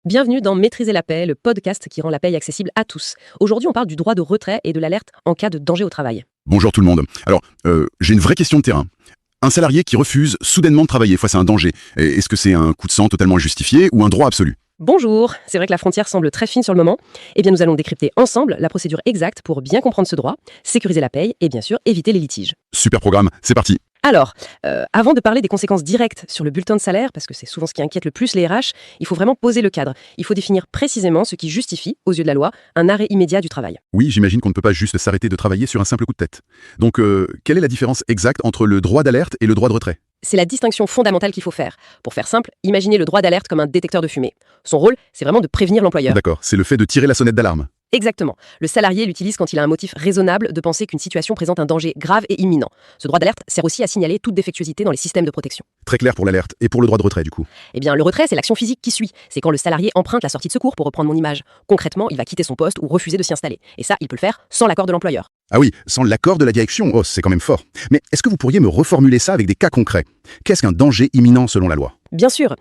Bienvenue dans Maîtriser la paie, le podcast qui rend la paie accessible à tous. Aujourd'hui, on parle du droit de retrait et de l'alerte en cas de danger au travail. Bonjour tout le monde. Alors, j'ai une vraie question de terrain. Un salarié qui refuse soudainement de travailler face à un danger, est-ce que c'est un coup de sang totalement injustifié ou un droit absolu ? Bonjour, c'est vrai que la frontière semble très fine sur le moment. Eh bien, nous allons décrypter ensemble la procédure exacte pour bien comprendre ce droit, sécuriser la paie et bien sûr éviter les litiges. Super programme, c'est parti. Alors, avant de parler des conséquences directes sur le bulletin de salaire, parce que c'est souvent ce qui inquiète le plus les RH, il faut vraiment poser le cadre. Il faut définir précisément ce qui justifie, aux yeux de la loi, un arrêt immédiat du travail. Oui, j'imagine qu'on ne peut pas juste s'arrêter de travailler sur un simple coup de tête. Donc, quelle est la différence exacte entre le droit d'alerte et le droit de retrait ? C'est la distinction fondamentale qu'il faut faire. Pour faire simple, imaginez le droit d'alerte comme un détecteur de fumée. Son rôle, c'est vraiment de prévenir l'employeur. D'accord, c'est le fait de tirer la sonnette d'alarme. Exactement. Le salarié l'utilise quand il a un motif raisonnable de penser qu'une situation présente un danger grave et imminent. Ce droit d'alerte sert aussi à signaler toute défectuosité dans les systèmes de protection. Très clair pour l'alerte. Et pour le droit de retrait, du coup ? Eh bien, le retrait, c'est l'action physique qui suit. C'est quand le salarié emprunte la sortie de secours, pour reprendre mon image. Concrètement, il va quitter son poste ou refuser de s'y installer. Et ça, il peut le faire sans l'accord de l'employeur. Ah oui, sans l'accord de la direction, c'est quand même fort. Mais est-ce que vous pourriez me reformuler ça avec des cas concrets ? Qu'est-ce qu'un danger imminent selon la loi ? Bien sûr.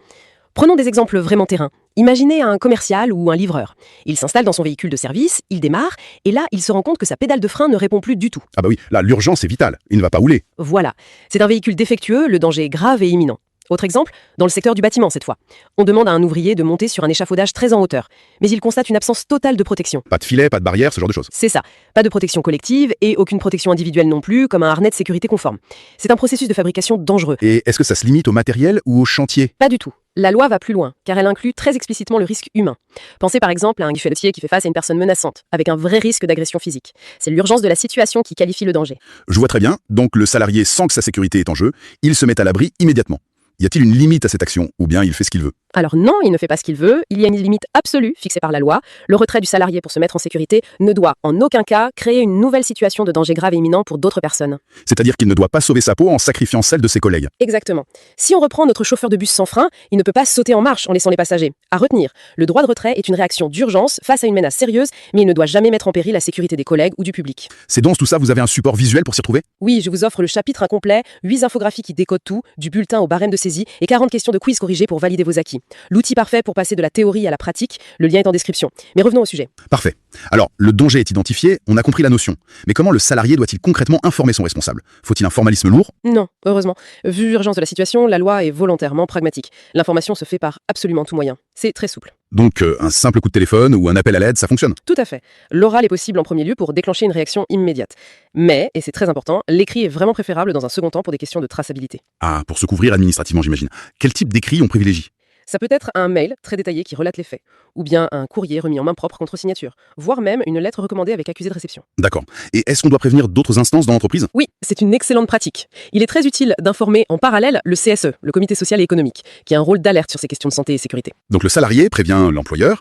Prenons des exemples vraiment terrain. Imaginez un commercial ou un livreur. Il s'installe dans son véhicule de service, il démarre, et là, il se rend compte que sa pédale de frein ne répond plus du tout. Ah bah oui, là, l'urgence est vitale. Il ne va pas rouler. Voilà. C'est un véhicule défectueux, le danger est grave et imminent. Autre exemple, dans le secteur du bâtiment cette fois. On demande à un ouvrier de monter sur un échafaudage très en hauteur, mais il constate une absence totale de protection. Pas de filet, pas de barrière, ce genre de choses. C'est ça. Pas de protection collective et aucune protection individuelle non plus, comme un harnais de sécurité conforme. C'est un processus de fabrication dangereux. Et est-ce que ça se limite au matériel ou au chantier ? Pas du tout. La loi va plus loin, car elle inclut très explicitement le risque humain. Pensez par exemple à un guichetier qui fait face à une personne menaçante, avec un vrai risque d'agression physique. C'est l'urgence de la situation qui qualifie le danger. Je vois très bien, donc le salarié sent que sa sécurité est en jeu, il se met à l'abri immédiatement. Y a-t-il une limite à cette action, ou bien il fait ce qu'il veut ? Alors non, il ne fait pas ce qu'il veut, il y a une limite absolue fixée par la loi. Le retrait du salarié pour se mettre en sécurité ne doit en aucun cas créer une nouvelle situation de danger grave et imminent pour d'autres personnes. C'est-à-dire qu'il ne doit pas sauver sa peau en sacrifiant celle de ses collègues. Exactement. Si on reprend notre chauffeur de bus sans frein, il ne peut pas sauter en marche en laissant les passagers. À retenir, le droit de retrait est une réaction d'urgence face à une menace sérieuse, mais il ne doit jamais mettre en péril la sécurité des collègues ou du public. C'est dense tout ça, vous avez un support visuel pour s'y retrouver ? Oui, je vous offre le chapitre incomplet, 8 infographies qui décodent tout, du bulletin au barème de saisie et 40 questions de quiz corrigées pour valider vos acquis. L'outil parfait pour passer de la théorie à la pratique, le lien est en description. Mais revenons au sujet. Parfait. Alors, le danger est identifié, on a compris la notion. Mais comment le salarié doit-il concrètement informer son responsable ? Faut-il un formalisme lourd ? Non, heureusement. Vu l'urgence de la situation, la loi est volontairement pragmatique. L'information se fait par absolument tout moyen. C'est très souple. Donc, un simple coup de téléphone ou un appel à l'aide, ça fonctionne ? Tout à fait. L'oral est possible en premier lieu pour déclencher une réaction immédiate. Mais, et c'est très important, l'écrit est vraiment préférable dans un second temps pour des questions de traçabilité. Ah, pour se couvrir administrativement, j'imagine. Quel type d'écrit on privilégie ? Ça peut être un mail très détaillé qui relate les faits, ou bien un courrier remis en main propre contre signature, voire même une lettre recommandée avec accusé de réception. D'accord. Et est-ce qu'on doit prévenir d'autres instances dans l'entreprise ? Oui, c'est une excellente pratique. Il est très utile d'informer en parallèle le CSE, le Comité social et économique, qui a un rôle d'alerte sur ces questions de santé et sécurité. Donc le salarié prévient l'employeur,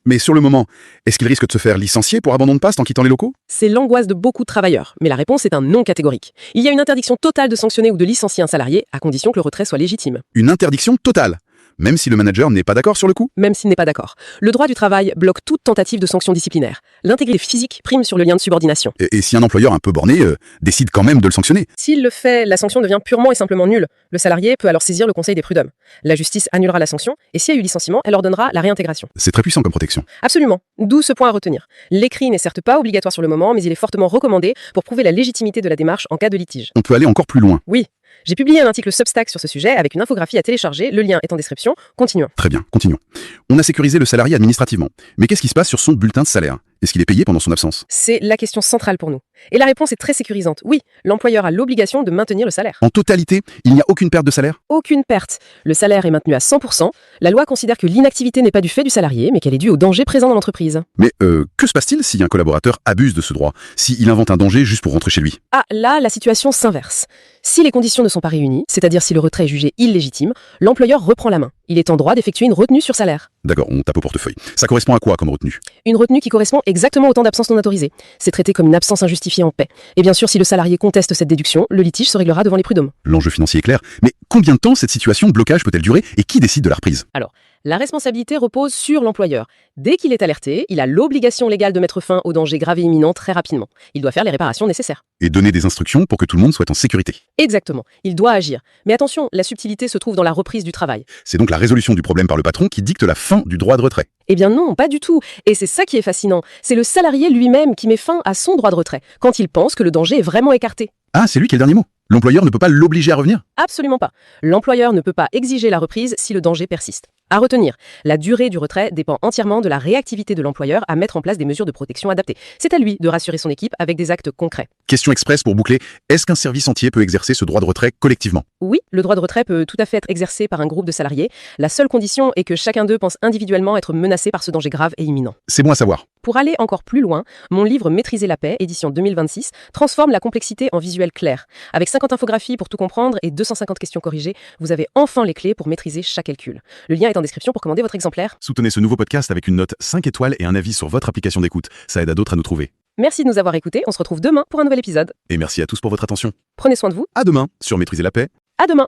mais sur le moment, est-ce qu'il risque de se faire licencier pour abandon de poste en quittant les locaux ? C'est l'angoisse de beaucoup de travailleurs, mais la réponse est un non catégorique. Il y a une interdiction totale de sanctionner ou de licencier un salarié, à condition que le retrait soit légitime. Une interdiction totale ? Même si le manager n'est pas d'accord sur le coup ? Même s'il n'est pas d'accord. Le droit du travail bloque toute tentative de sanction disciplinaire. L'intégrité physique prime sur le lien de subordination. Et si un employeur un peu borné décide quand même de le sanctionner ? S'il le fait, la sanction devient purement et simplement nulle. Le salarié peut alors saisir le conseil des prud'hommes. La justice annulera la sanction, et s'il y a eu licenciement, elle ordonnera la réintégration. C'est très puissant comme protection. Absolument. D'où ce point à retenir. L'écrit n'est certes pas obligatoire sur le moment, mais il est fortement recommandé pour prouver la légitimité de la démarche en cas de litige. On peut aller encore plus loin. Oui. J'ai publié un article Substack sur ce sujet avec une infographie à télécharger, le lien est en description. Continuons. Très bien, continuons. On a sécurisé le salarié administrativement. Mais qu'est-ce qui se passe sur son bulletin de salaire ? Est-ce qu'il est payé pendant son absence ? C'est la question centrale pour nous. Et la réponse est très sécurisante. Oui, l'employeur a l'obligation de maintenir le salaire. En totalité, il n'y a aucune perte de salaire ? Aucune perte. Le salaire est maintenu à 100%. La loi considère que l'inactivité n'est pas du fait du salarié, mais qu'elle est due au danger présent dans l'entreprise. Mais que se passe-t-il si un collaborateur abuse de ce droit ? S'il invente un danger juste pour rentrer chez lui ? Ah, là, la situation s'inverse. Si les conditions ne sont pas réunies, c'est-à-dire si le retrait est jugé illégitime, l'employeur reprend la main. Il est en droit d'effectuer une retenue sur salaire. D'accord, on tape au portefeuille. Ça correspond à quoi comme retenue ? Une retenue qui correspond exactement au temps d'absence non autorisée. C'est traité comme une absence injustifiée en paix. Et bien sûr, si le salarié conteste cette déduction, le litige se réglera devant les prud'hommes. L'enjeu financier est clair, mais combien de temps cette situation de blocage peut-elle durer et qui décide de la reprise ? Alors, La responsabilité repose sur l'employeur. Dès qu'il est alerté, il a l'obligation légale de mettre fin au danger grave et imminent très rapidement. Il doit faire les réparations nécessaires. Et donner des instructions pour que tout le monde soit en sécurité. Exactement, il doit agir. Mais attention, la subtilité se trouve dans la reprise du travail. C'est donc la résolution du problème par le patron qui dicte la fin du droit de retrait. Eh bien non, pas du tout. Et c'est ça qui est fascinant. C'est le salarié lui-même qui met fin à son droit de retrait, quand il pense que le danger est vraiment écarté. Ah, c'est lui qui a le dernier mot. L'employeur ne peut pas l'obliger à revenir? Absolument pas. L'employeur ne peut pas exiger la reprise si le danger persiste. À retenir, la durée du retrait dépend entièrement de la réactivité de l'employeur à mettre en place des mesures de protection adaptées. C'est à lui de rassurer son équipe avec des actes concrets. Question express pour boucler, est-ce qu'un service entier peut exercer ce droit de retrait collectivement? Oui, le droit de retrait peut tout à fait être exercé par un groupe de salariés. La seule condition est que chacun d'eux pense individuellement être menacé par ce danger grave et imminent. C'est bon à savoir. Pour aller encore plus loin, mon livre Maîtriser la paix, édition 2026, transforme la complexité en visuel clair. Avec 50 infographies pour tout comprendre et 250 questions corrigées, vous avez enfin les clés pour maîtriser chaque calcul. Le lien est en description pour commander votre exemplaire. Soutenez ce nouveau podcast avec une note 5 étoiles et un avis sur votre application d'écoute. Ça aide à d'autres à nous trouver. Merci de nous avoir écoutés, on se retrouve demain pour un nouvel épisode. Et merci à tous pour votre attention. Prenez soin de vous, À demain sur Maîtriser la paix. à demain.